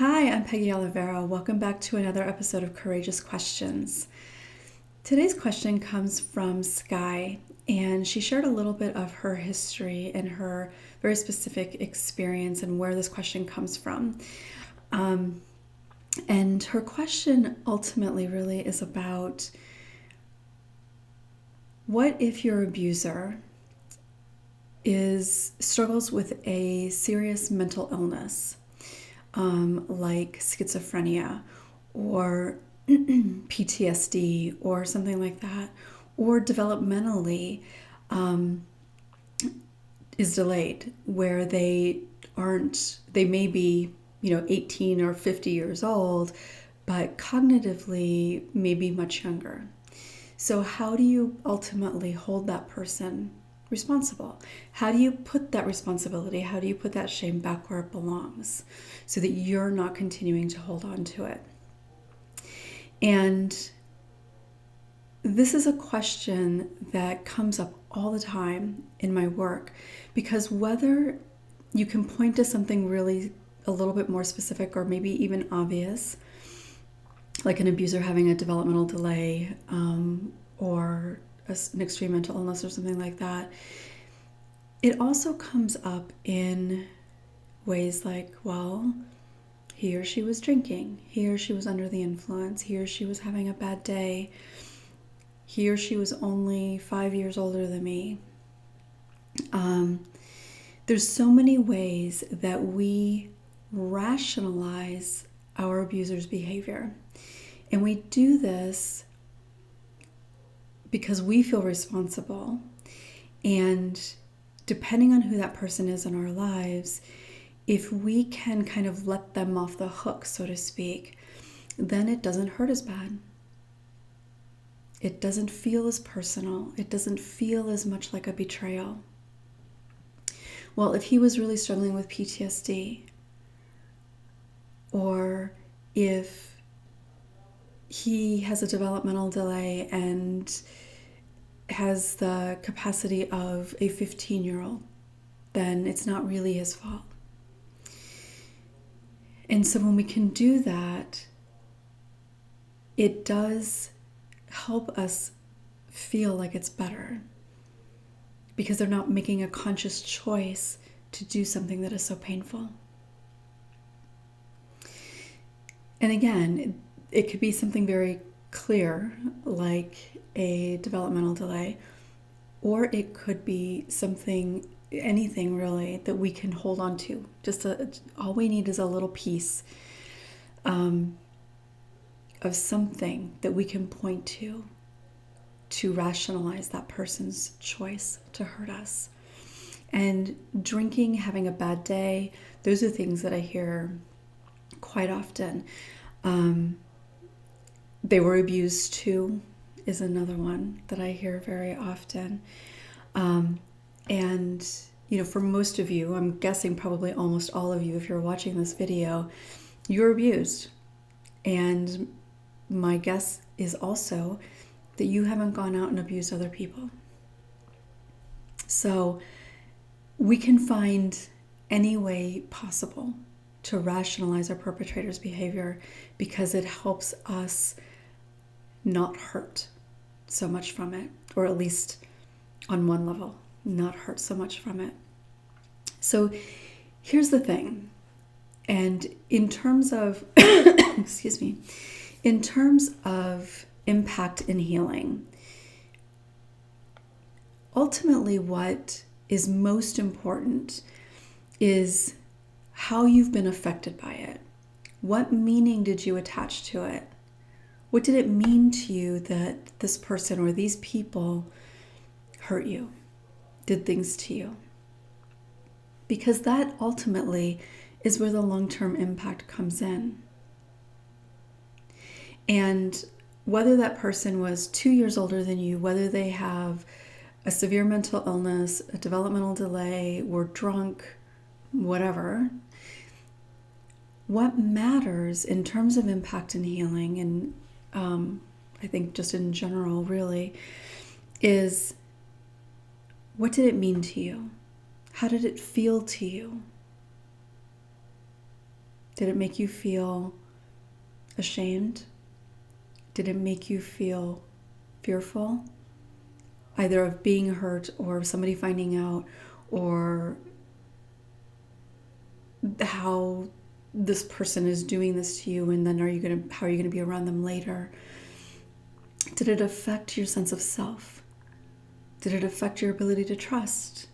Hi, I'm Peggy Oliveira. Welcome back to another episode of Courageous Questions. Today's question comes from Sky, and she shared a little bit of her history and her very specific experience and where this question comes from. And her question ultimately really is about what if your abuser struggles with a serious mental illness, like schizophrenia or PTSD or something like that, or developmentally is delayed, where they may be, 18 or 50 years old, but cognitively maybe much younger. So how do you ultimately hold that person responsible? How do you put that responsibility, how do you put that shame back where it belongs so that you're not continuing to hold on to it? And this is a question that comes up all the time in my work, because whether you can point to something really a little bit more specific or maybe even obvious, like an abuser having a developmental delay, or an extreme mental illness or something like that, it also comes up in ways like, well, he or she was drinking, he or she was under the influence, he or she was having a bad day, he or she was only 5 years older than me. There's so many ways that we rationalize our abuser's behavior. And we do this because we feel responsible. And depending on who that person is in our lives, if we can kind of let them off the hook, so to speak, then it doesn't hurt as bad. It doesn't feel as personal. It doesn't feel as much like a betrayal. Well, if he was really struggling with PTSD, or if he has a developmental delay and has the capacity of a 15-year-old, then it's not really his fault. And so when we can do that, it does help us feel like it's better, because they're not making a conscious choice to do something that is so painful. And again, it could be something very clear, like a developmental delay, or it could be anything really that we can hold on to. All we need is a little piece of something that we can point to rationalize that person's choice to hurt us. And drinking, having a bad day, those are things that I hear quite often. They were abused too is another one that I hear very often. And, for most of you, I'm guessing probably almost all of you, if you're watching this video, you're abused. And my guess is also that you haven't gone out and abused other people. So we can find any way possible to rationalize our perpetrator's behavior, because it helps us not hurt so much from it, or at least on one level, not hurt so much from it. So here's the thing. And in terms of, excuse me, in terms of impact in healing, ultimately what is most important is how you've been affected by it. What meaning did you attach to it? What did it mean to you that this person or these people hurt you, did things to you? Because that ultimately is where the long-term impact comes in. And whether that person was 2 years older than you, whether they have a severe mental illness, a developmental delay, were drunk, whatever, what matters in terms of impact and healing, and I think just in general really, is what did it mean to you? How did it feel to you? Did it make you feel ashamed? Did it make you feel fearful? Either of being hurt or of somebody finding out, or how this person is doing this to you, and then how are you going to be around them later? Did it affect your sense of self? Did it affect your ability to trust?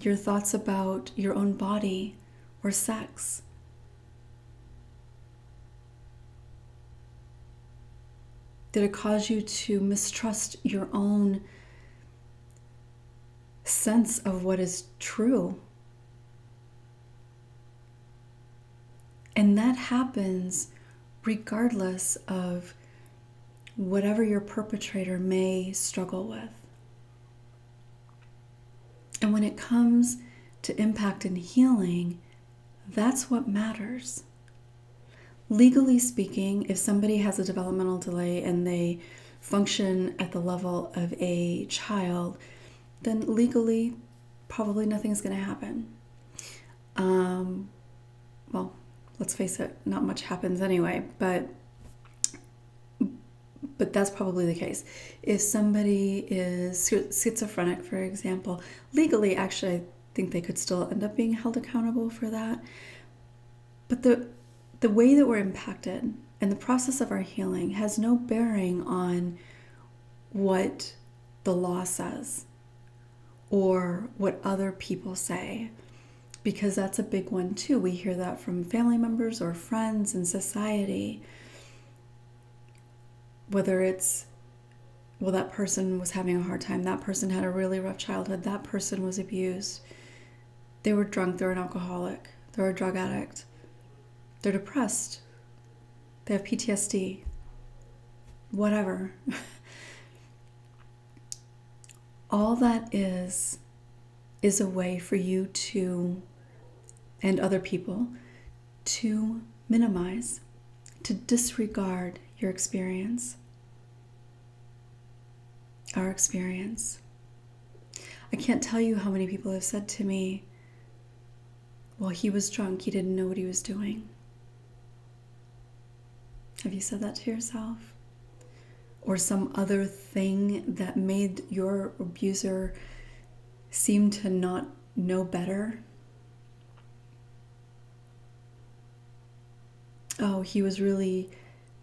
Your thoughts about your own body or sex? Did it cause you to mistrust your own sense of what is true? And that happens regardless of whatever your perpetrator may struggle with. And when it comes to impact and healing, that's what matters. Legally speaking, if somebody has a developmental delay and they function at the level of a child, then legally, probably nothing's going to happen. Well, let's face it, not much happens anyway, but that's probably the case. If somebody is schizophrenic, for example, legally, actually, I think they could still end up being held accountable for that. But the way that we're impacted and the process of our healing has no bearing on what the law says or what other people say, because that's a big one too. We hear that from family members or friends in society. Whether it's, well, that person was having a hard time, that person had a really rough childhood, that person was abused, they were drunk, they're an alcoholic, they're a drug addict, they're depressed, they have PTSD, whatever. All that is a way for you to, and other people, to minimize, to disregard your experience, our experience. I can't tell you how many people have said to me, well, he was drunk, he didn't know what he was doing. Have you said that to yourself? Or some other thing that made your abuser seem to not know better? Oh, he was really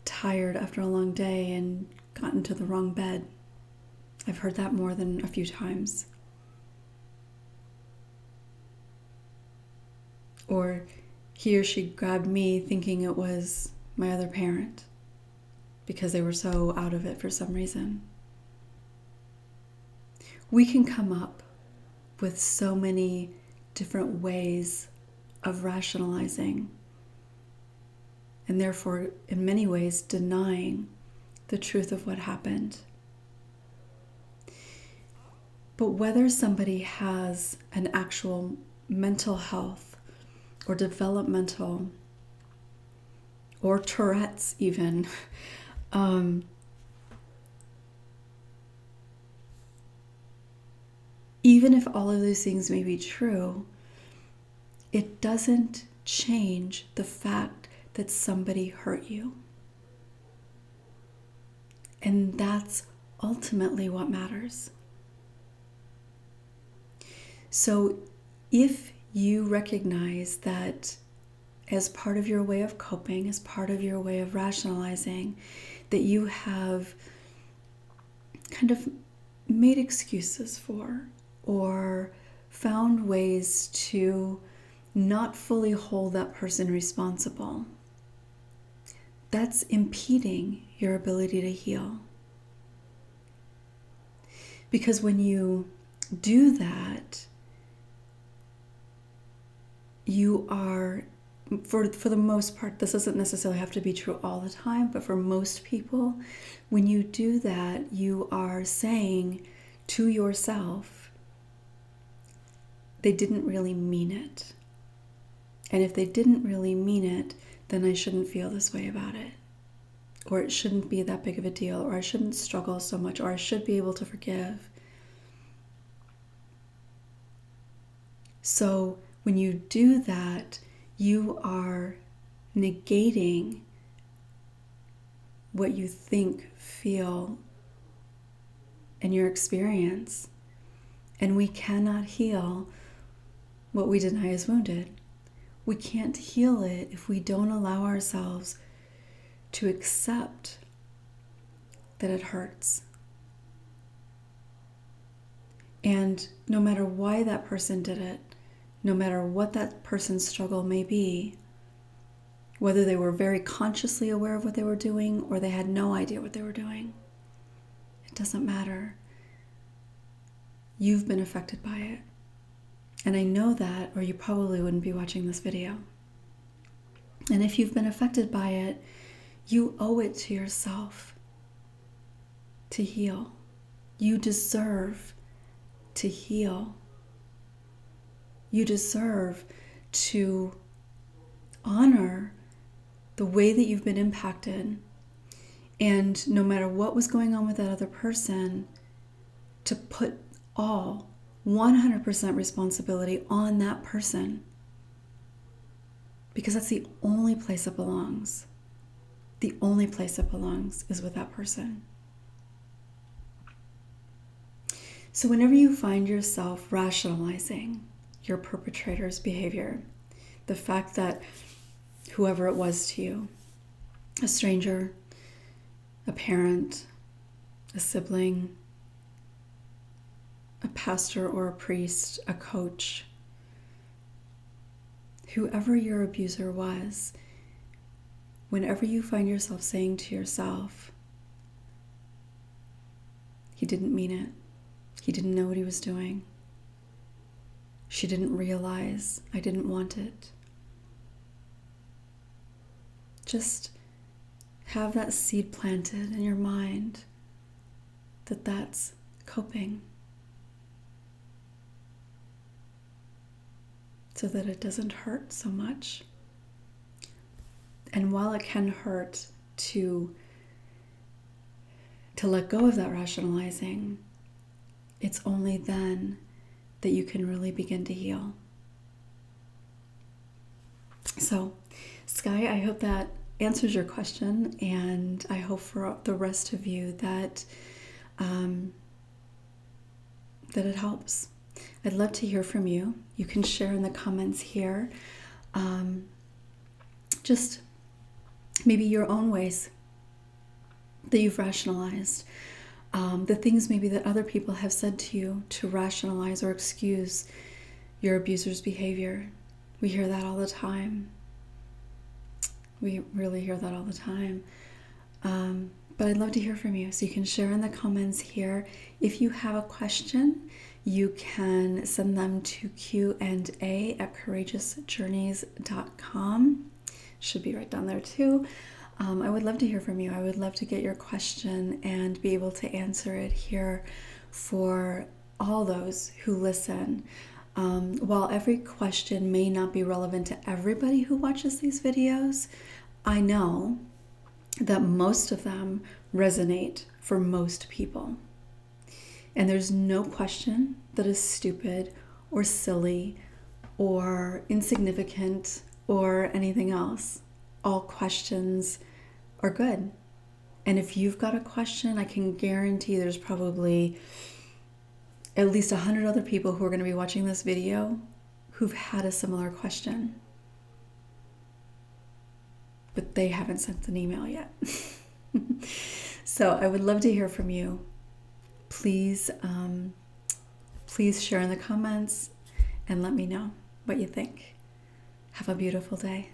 tired after a long day and got into the wrong bed. I've heard that more than a few times. Or he or she grabbed me thinking it was my other parent because they were so out of it for some reason. We can come up with so many different ways of rationalizing, and therefore, in many ways, denying the truth of what happened. But whether somebody has an actual mental health or developmental or Tourette's even, even if all of those things may be true, it doesn't change the fact that somebody hurt you. And that's ultimately what matters. So if you recognize that as part of your way of coping, as part of your way of rationalizing, that you have kind of made excuses for or found ways to not fully hold that person responsible, that's impeding your ability to heal. Because when you do that, you are, for the most part, this doesn't necessarily have to be true all the time, but for most people, when you do that, you are saying to yourself, they didn't really mean it. And if they didn't really mean it, then I shouldn't feel this way about it. Or it shouldn't be that big of a deal, or I shouldn't struggle so much, or I should be able to forgive. So when you do that, you are negating what you think, feel, and your experience. And we cannot heal what we deny is wounded. We can't heal it if we don't allow ourselves to accept that it hurts. And no matter why that person did it, no matter what that person's struggle may be, whether they were very consciously aware of what they were doing or they had no idea what they were doing, it doesn't matter. You've been affected by it. And I know that, or you probably wouldn't be watching this video. And if you've been affected by it, you owe it to yourself to heal. You deserve to heal. You deserve to honor the way that you've been impacted. And no matter what was going on with that other person, to put all 100% responsibility on that person. Because that's the only place it belongs. The only place it belongs is with that person. So whenever you find yourself rationalizing your perpetrator's behavior, the fact that whoever it was to you, a stranger, a parent, a sibling, a pastor or a priest, a coach, whoever your abuser was, whenever you find yourself saying to yourself, he didn't mean it, he didn't know what he was doing, she didn't realize I didn't want it, just have that seed planted in your mind that that's coping, so that it doesn't hurt so much. And while it can hurt to let go of that rationalizing, it's only then that you can really begin to heal. So, Sky, I hope that answers your question, and I hope for the rest of you that that it helps. I'd love to hear from you. You can share in the comments here just maybe your own ways that you've rationalized, the things maybe that other people have said to you to rationalize or excuse your abuser's behavior. We hear that all the time. We really hear that all the time. But I'd love to hear from you. So you can share in the comments here. If you have a question, you can send them to q&a@courageousjourneys.com. Should be right down there too. I would love to hear from you. I would love to get your question and be able to answer it here for all those who listen. While every question may not be relevant to everybody who watches these videos, I know that most of them resonate for most people. And there's no question that is stupid or silly or insignificant or anything else. All questions are good. And if you've got a question, I can guarantee there's probably at least 100 other people who are going to be watching this video who've had a similar question. But they haven't sent an email yet. So I would love to hear from you. Please share in the comments and let me know what you think. Have a beautiful day.